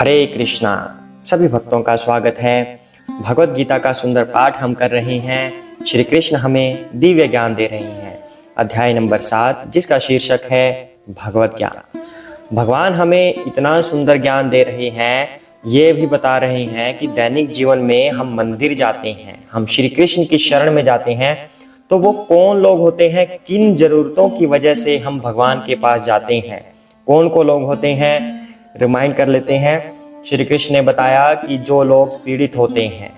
हरे कृष्णा। सभी भक्तों का स्वागत है। भगवत गीता का सुंदर पाठ हम कर रहे हैं। श्री कृष्ण हमें दिव्य ज्ञान दे रहे हैं। अध्याय नंबर 7 जिसका शीर्षक है भगवत ज्ञान। भगवान हमें इतना सुंदर ज्ञान दे रहे हैं, ये भी बता रहे हैं कि दैनिक जीवन में हम मंदिर जाते हैं, हम श्री कृष्ण की शरण में जाते हैं, तो वो कौन लोग होते हैं, किन जरूरतों की वजह से हम भगवान के पास जाते हैं, कौन को लोग होते हैं, रिमाइंड कर लेते हैं। श्री कृष्ण ने बताया कि जो लोग पीड़ित होते हैं,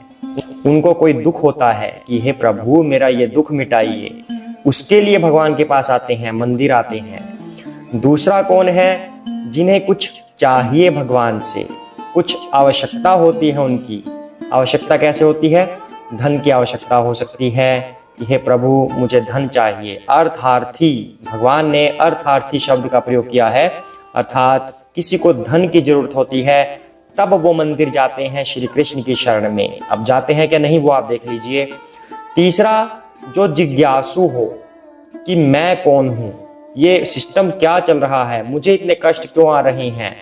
उनको कोई दुख होता है कि हे प्रभु मेरा ये दुख मिटाइए, उसके लिए भगवान के पास आते हैं, मंदिर आते हैं। दूसरा कौन है, जिन्हें कुछ चाहिए भगवान से, कुछ आवश्यकता होती है। उनकी आवश्यकता कैसे होती है, धन की आवश्यकता हो सकती है कि हे प्रभु मुझे धन चाहिए। अर्थार्थी, भगवान ने अर्थार्थी शब्द का प्रयोग किया है, अर्थात किसी को धन की जरूरत होती है, तब वो मंदिर जाते हैं श्री कृष्ण की शरण में। अब जाते हैं क्या नहीं वो आप देख लीजिए। तीसरा, जो जिज्ञासु हो कि मैं कौन हूं, ये सिस्टम क्या चल रहा है, मुझे इतने कष्ट क्यों आ रहे हैं,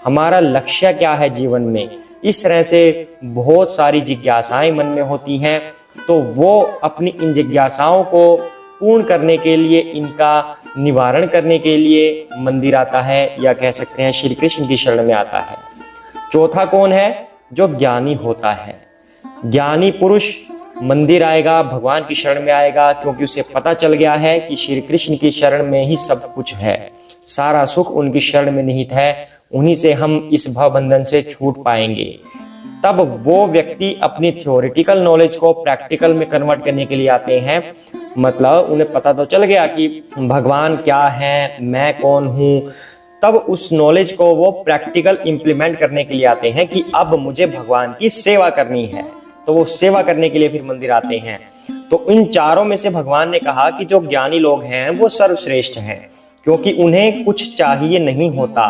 हमारा लक्ष्य क्या है जीवन में, इस तरह से बहुत सारी जिज्ञासाएं मन में होती हैं। तो वो अपनी इन जिज्ञासाओं को पूर्ण करने के लिए, इनका निवारण करने के लिए मंदिर आता है, या कह सकते हैं श्री कृष्ण की शरण में आता है। चौथा कौन है, जो ज्ञानी होता है। ज्ञानी पुरुष मंदिर आएगा, भगवान की शरण में आएगा, क्योंकि उसे पता चल गया है कि श्री कृष्ण की शरण में ही सब कुछ है, सारा सुख उनकी शरण में निहित है, उन्हीं से हम इस भवबंधन से छूट पाएंगे। तब वो व्यक्ति अपनी थ्योरेटिकल नॉलेज को प्रैक्टिकल में कन्वर्ट करने के लिए आते हैं। मतलब उन्हें पता तो चल गया कि भगवान क्या है, मैं कौन हूँ, तब उस नॉलेज को वो प्रैक्टिकल इंप्लीमेंट करने के लिए आते हैं कि अब मुझे भगवान की सेवा करनी है, तो वो सेवा करने के लिए फिर मंदिर आते हैं। तो इन चारों में से भगवान ने कहा कि जो ज्ञानी लोग हैं वो सर्वश्रेष्ठ हैं, क्योंकि उन्हें कुछ चाहिए नहीं होता,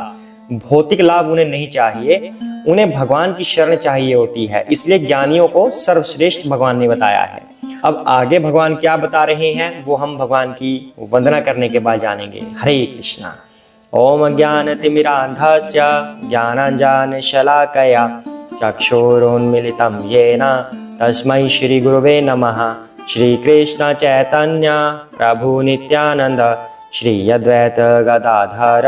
भौतिक लाभ उन्हें नहीं चाहिए, उन्हें भगवान की शरण चाहिए होती है, इसलिए ज्ञानियों को सर्वश्रेष्ठ भगवान ने बताया है। अब आगे भगवान क्या बता रहे हैं वो हम भगवान की वंदना करने के बाद जानेंगे। हरे कृष्णा। ओम ज्ञानतिमिरान्धस्य ज्ञानाञ्जनशलाकया चक्षुरुन्मीलितं येन तस्मै श्रीगुरुवे नमः। श्रीकृष्ण चैतन्य प्रभु नित्यानंद श्री अद्वैत गदाधर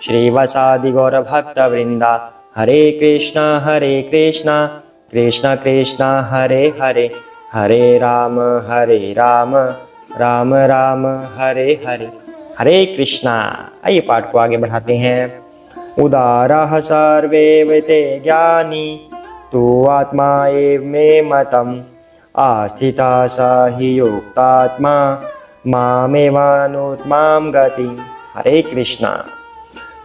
श्रीवासादि गौरभक्तवृंदा। हरे कृष्णा कृष्ण कृष्ण हरे हरे, हरे राम राम राम हरे हरे। हरे कृष्णा। आइए पाठ को आगे बढ़ाते हैं। उदारः सर्वे ते ज्ञानी तु आत्मा एव मे मतम् आस्थिता स हि युक्तात्मा मामेवानुत्मां गतिम्। हरे कृष्णा।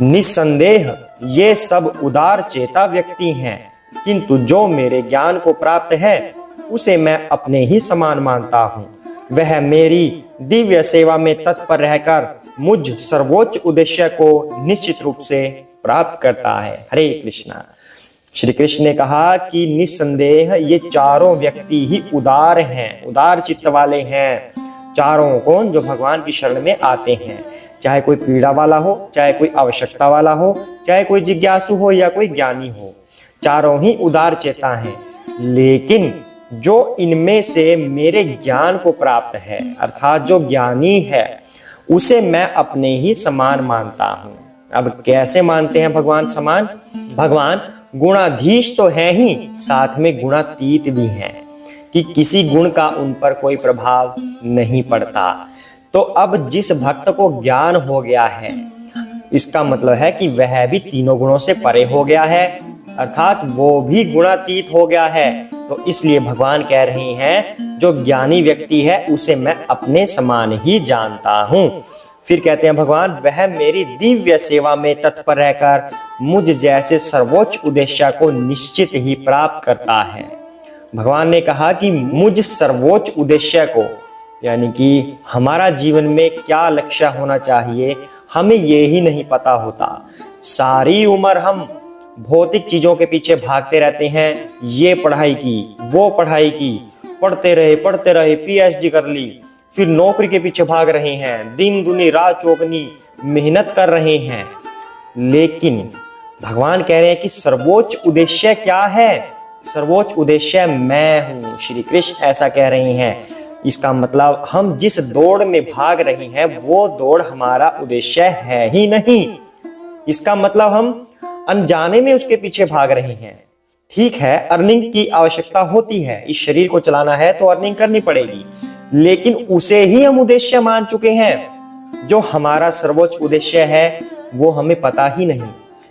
निस्संदेह ये सब उदार चेता व्यक्ति हैं, किंतु जो मेरे ज्ञान को प्राप्त है उसे मैं अपने ही समान मानता हूँ। वह मेरी दिव्य सेवा में तत्पर रहकर मुझ सर्वोच्च उद्देश्य को निश्चित रूप से प्राप्त करता है। हरे कृष्णा। श्री कृष्ण ने कहा कि निस्संदेह ये चारों व्यक्ति ही उदार हैं, उदार चित्त वाले हैं। चारों कौन, जो भगवान की शरण में आते हैं, चाहे कोई पीड़ा वाला हो, चाहे कोई आवश्यकता वाला हो, चाहे कोई जिज्ञासु हो या कोई ज्ञानी हो, चारों ही उदार चेता हैं। लेकिन जो इनमें से मेरे ज्ञान को प्राप्त है, अर्थात जो ज्ञानी है, उसे मैं अपने ही समान मानता हूँ। अब कैसे मानते हैं भगवान समान? भगवान गुणाधीश तो है ही, साथ में गुणातीत भी हैं, कि किसी गुण का उन पर कोई प्रभाव नहीं पड़ता। तो अब जिस भक्त को ज्ञान हो गया है, इसका मतलब है कि वह भी तीनों गुणों से परे हो गया है, अर्थात वो भी गुणातीत हो गया है। तो इसलिए भगवान कह रहे हैं जो ज्ञानी व्यक्ति है उसे मैं अपने समान ही जानता हूँ। फिर कहते हैं भगवान, वह मेरी दिव्य सेवा में तत्पर रहकर मुझ जैसे सर्वोच्च उद्देश्य को निश्चित ही प्राप्त करता है। भगवान ने कहा कि मुझ सर्वोच्च उद्देश्य को, यानी कि हमारा जीवन में क्या लक्ष्य होना चाहिए, हमें ये ही नहीं पता होता। सारी उम्र हम भौतिक चीजों के पीछे भागते रहते हैं, ये पढ़ाई की, वो पढ़ाई की, पढ़ते रहे, पीएचडी कर ली, फिर नौकरी के पीछे भाग रहे हैं, दिन दुनी रात चौगनी मेहनत कर रहे हैं, लेकिन भगवान कह रहे हैं कि सर्वोच्च उद्देश्य क्या है? सर्वोच्च उद्देश्य मैं हूं। श्री कृष्ण ऐसा कह रहे हैं। इसका मतलब हम जिस दौड़ में भाग रहे हैं वो दौड़ हमारा उद्देश्य है ही नहीं। इसका मतलब हम अनजाने में उसके पीछे भाग रहे हैं। ठीक है, अर्निंग की आवश्यकता होती है, इस शरीर को चलाना है तो अर्निंग करनी पड़ेगी, लेकिन उसे ही हम उद्देश्य मान चुके हैं। जो हमारा सर्वोच्च उद्देश्य है वो हमें पता ही नहीं।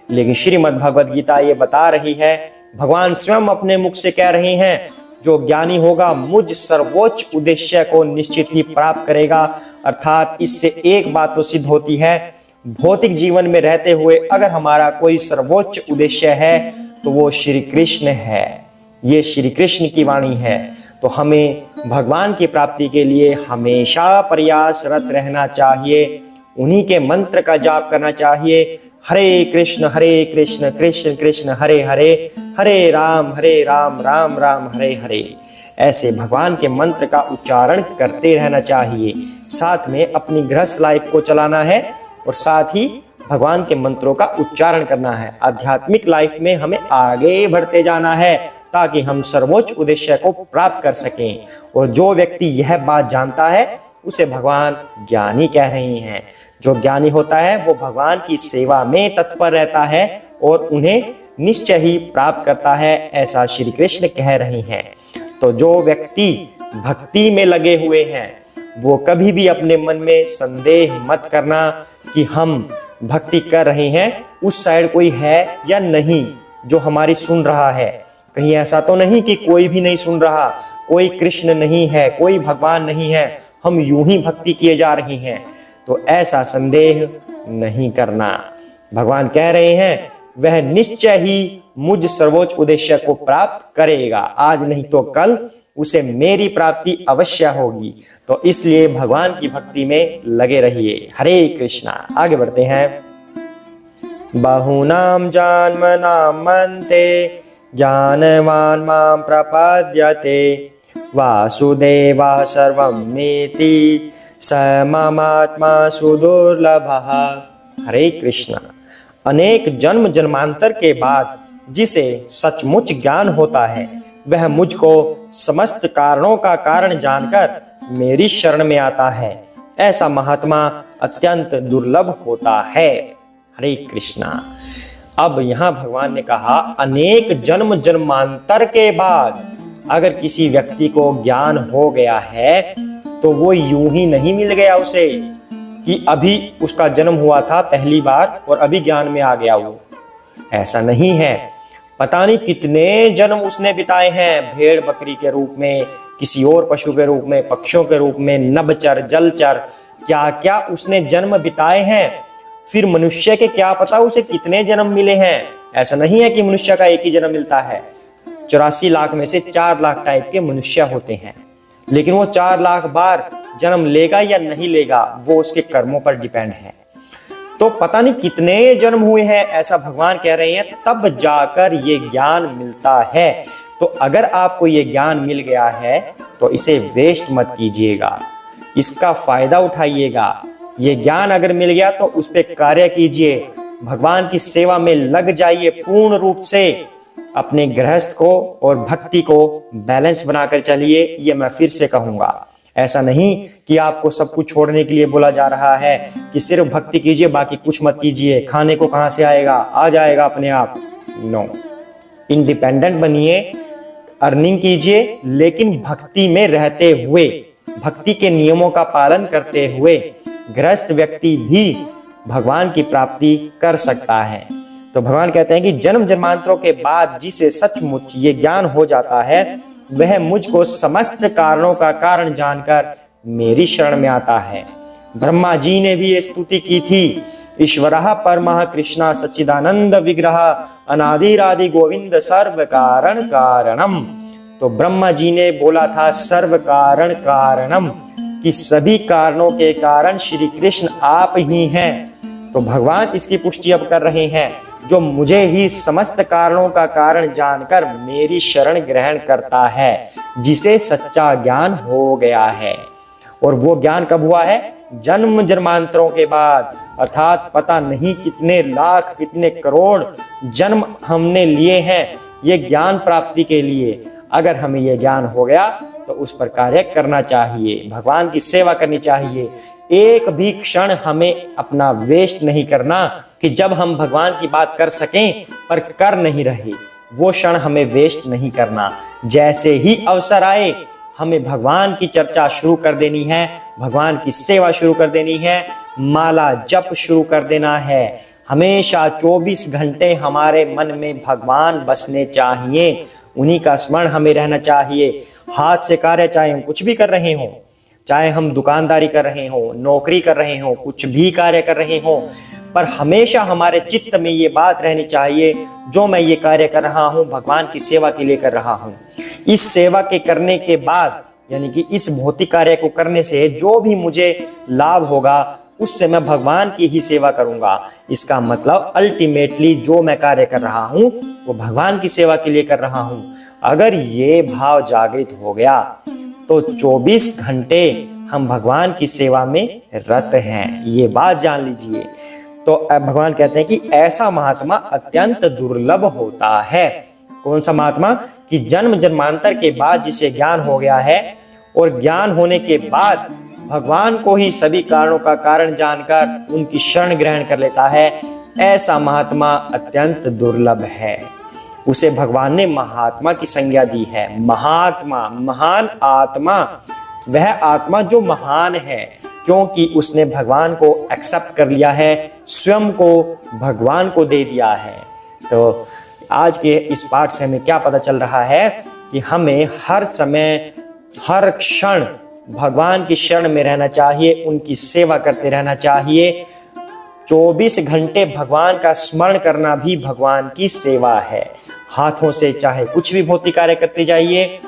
लेकिन श्रीमद् भगवद गीता ये बता रही है, भगवान स्वयं अपने मुख से कह रहे हैं, जो ज्ञानी होगा मुझ सर्वोच्च उद्देश्य को निश्चित ही प्राप्त करेगा। अर्थात इससे एक बात तो सिद्ध होती है, भौतिक जीवन में रहते हुए अगर हमारा कोई सर्वोच्च उद्देश्य है तो वो श्री कृष्ण है। ये श्री कृष्ण की वाणी है। तो हमें भगवान की प्राप्ति के लिए हमेशा प्रयासरत रहना चाहिए, उन्हीं के मंत्र का जाप करना चाहिए। हरे कृष्ण कृष्ण कृष्ण हरे हरे, हरे राम राम राम हरे हरे। ऐसे भगवान के मंत्र का उच्चारण करते रहना चाहिए। साथ में अपनी गृहस्थ लाइफ को चलाना है और साथ ही भगवान के मंत्रों का उच्चारण करना है। आध्यात्मिक लाइफ में हमें आगे बढ़ते जाना है ताकि हम सर्वोच्च उद्देश्य को प्राप्त कर सकें। और जो व्यक्ति यह बात जानता है उसे भगवान ज्ञानी कह रही हैं। जो ज्ञानी होता है वो भगवान की सेवा में तत्पर रहता है और उन्हें निश्चय ही प्राप्त करता है, ऐसा श्री कृष्ण कह रही हैं। तो जो व्यक्ति भक्ति में लगे हुए हैं वो कभी भी अपने मन में संदेह मत करना कि हम भक्ति कर रहे हैं, उस साइड कोई है या नहीं जो हमारी सुन रहा है। कहीं ऐसा तो नहीं कि कोई भी नहीं सुन रहा, कोई कृष्ण नहीं है, कोई भगवान नहीं है, हम यूं ही भक्ति किए जा रहे हैं। तो ऐसा संदेह नहीं करना। भगवान कह रहे हैं वह निश्चय ही मुझ सर्वोच्च उद्देश्य को प्राप्त करेगा, आज नहीं तो कल उसे मेरी प्राप्ति अवश्य होगी। तो इसलिए भगवान की भक्ति में लगे रहिए। हरे कृष्णा। आगे बढ़ते हैं। बहुनाम जन्मनां मन्ते ज्ञानवान् मां प्रपद्यते, वासुदेवः सर्वमेति स मामात्मा सुदुर्लभः। हरे कृष्णा। अनेक जन्म जन्मांतर के बाद जिसे सचमुच ज्ञान होता है वह मुझको समस्त कारणों का कारण जानकर मेरी शरण में आता है। ऐसा महात्मा अत्यंत दुर्लभ होता है। हरे कृष्णा। अब यहाँ भगवान ने कहा अनेक जन्म जन्मांतर के बाद अगर किसी व्यक्ति को ज्ञान हो गया है तो वो यूं ही नहीं मिल गया उसे कि अभी उसका जन्म हुआ था पहली बार और अभी ज्ञान में आ गया वो। ऐसा नहीं है। पता नहीं कितने जन्म उसने बिताए हैं, भेड़ बकरी के रूप में, किसी और पशु के रूप में, पक्षियों के रूप में, नभचर जलचर, क्या क्या उसने जन्म बिताए हैं। फिर मनुष्य के क्या पता उसे कितने जन्म मिले हैं। ऐसा नहीं है कि मनुष्य का एक ही जन्म मिलता है। 84 लाख में से 4 लाख टाइप के मनुष्य होते हैं, लेकिन वो 4 लाख बार जन्म लेगा या नहीं लेगा वो उसके कर्मों पर डिपेंड है। तो पता नहीं कितने जन्म हुए हैं, ऐसा भगवान कह रहे हैं, तब जाकर ये ज्ञान मिलता है। तो अगर आपको ये ज्ञान मिल गया है तो इसे वेस्ट मत कीजिएगा, इसका फायदा उठाइएगा। ये ज्ञान अगर मिल गया तो उस पर कार्य कीजिए, भगवान की सेवा में लग जाइए पूर्ण रूप से। अपने गृहस्थ को और भक्ति को बैलेंस बनाकर चलिए, ये मैं फिर से कहूंगा। ऐसा नहीं कि आपको सब कुछ छोड़ने के लिए बोला जा रहा है कि सिर्फ भक्ति कीजिए बाकी कुछ मत कीजिए, खाने को कहां से आएगा, आ जाएगा अपने आप। नो, इंडिपेंडेंट बनिए, अर्निंग कीजिए, लेकिन भक्ति में रहते हुए, भक्ति के नियमों का पालन करते हुए गृहस्थ व्यक्ति भी भगवान की प्राप्ति कर सकता है। तो भगवान कहते हैं कि जन्म जन्मांतरों के बाद जिसे सचमुच ये ज्ञान हो जाता है वह मुझको समस्त कारणों का कारण जानकर मेरी शरण में आता है। ब्रह्मा जी ने भी ये स्तुति की थी, ईश्वरः परमः कृष्णा सच्चिदानंद विग्रह अनादिरादि गोविंद सर्व कारण कारणम। तो ब्रह्मा जी ने बोला था सर्व कारण कारणम, कि सभी कारणों के कारण श्री कृष्ण आप ही हैं। तो भगवान इसकी पुष्टि अब कर रहे हैं, जो मुझे ही समस्त कारणों का कारण जानकर मेरी शरण ग्रहण करता है, जिसे सच्चा ज्ञान हो गया है। और वो ज्ञान कब हुआ है? जन्म जन्मांतरों के बाद, अर्थात पता नहीं कितने लाख कितने करोड़ जन्म हमने लिए हैं ये ज्ञान प्राप्ति के लिए। अगर हमें ये ज्ञान हो गया तो उस पर कार्य करना चाहिए, भगवान की सेवा करनी चाहिए। एक भी क्षण हमें अपना वेस्ट नहीं करना कि जब हम भगवान की बात कर सकें पर कर नहीं रहे, वो क्षण हमें वेस्ट नहीं करना। जैसे ही अवसर आए हमें भगवान की चर्चा शुरू कर देनी है, भगवान की सेवा शुरू कर देनी है, माला जप शुरू कर देना है। हमेशा 24 घंटे हमारे मन में भगवान बसने चाहिए, उन्हीं का स्मरण हमें रहना चाहिए। हाथ से कार्य, चाहे हम कुछ भी कर रहे हों, चाहे हम दुकानदारी कर रहे हों, नौकरी कर रहे हों, कुछ भी कार्य कर रहे हों, पर हमेशा हमारे चित्त में ये बात रहनी चाहिए, जो मैं ये कार्य कर रहा हूँ भगवान की सेवा के लिए कर रहा हूँ। इस सेवा के करने के बाद, यानी कि इस भौतिक कार्य को करने से जो भी मुझे लाभ होगा उससे मैं भगवान की ही सेवा करूंगा। इसका मतलब अल्टीमेटली जो मैं कार्य कर रहा हूं वो भगवान की सेवा के लिए कर रहा हूं। अगर ये भाव जागृत हो गया तो 24 घंटे हम भगवान की सेवा में रत हैं, ये बात जान लीजिए। तो भगवान कहते हैं कि ऐसा महात्मा अत्यंत दुर्लभ होता है। कौन सा महात्मा? कि जन्म जन्मांतर के बाद जिसे ज्ञान हो गया है और ज्ञान होने के बाद भगवान को ही सभी कारणों का कारण जानकर उनकी शरण ग्रहण कर लेता है, ऐसा महात्मा अत्यंत दुर्लभ है। उसे भगवान ने महात्मा की संज्ञा दी है। महात्मा, महान आत्मा, वह आत्मा जो महान है क्योंकि उसने भगवान को एक्सेप्ट कर लिया है, स्वयं को भगवान को दे दिया है। तो आज के इस पाठ से हमें क्या पता चल रहा है कि हमें हर समय हर क्षण भगवान की शरण में रहना चाहिए, उनकी सेवा करते रहना चाहिए। 24 घंटे भगवान का स्मरण करना भी भगवान की सेवा है। हाथों से चाहे कुछ भी भौतिक कार्य करते जाइए,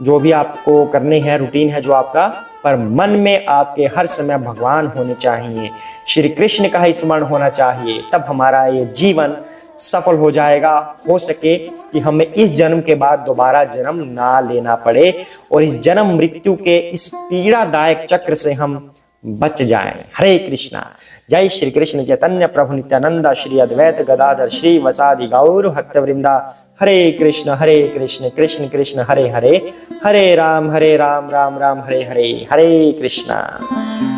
जो भी आपको करने हैं, रूटीन है जो आपका, पर मन में आपके हर समय भगवान होने चाहिए, श्री कृष्ण का ही स्मरण होना चाहिए। तब हमारा ये जीवन सफल हो जाएगा। हो सके कि हमें इस जन्म के बाद दोबारा जन्म ना लेना पड़े और इस जन्म मृत्यु के इस पीड़ादायक चक्र से हम बच जाएं। हरे कृष्णा। जय श्री कृष्ण चैतन्य प्रभु नित्यानंद श्री अद्वैत गदाधर श्री वसादि गौर भक्तवृंदा। हरे कृष्ण कृष्ण कृष्ण हरे हरे, हरे राम राम राम हरे हरे, हरे कृष्णा।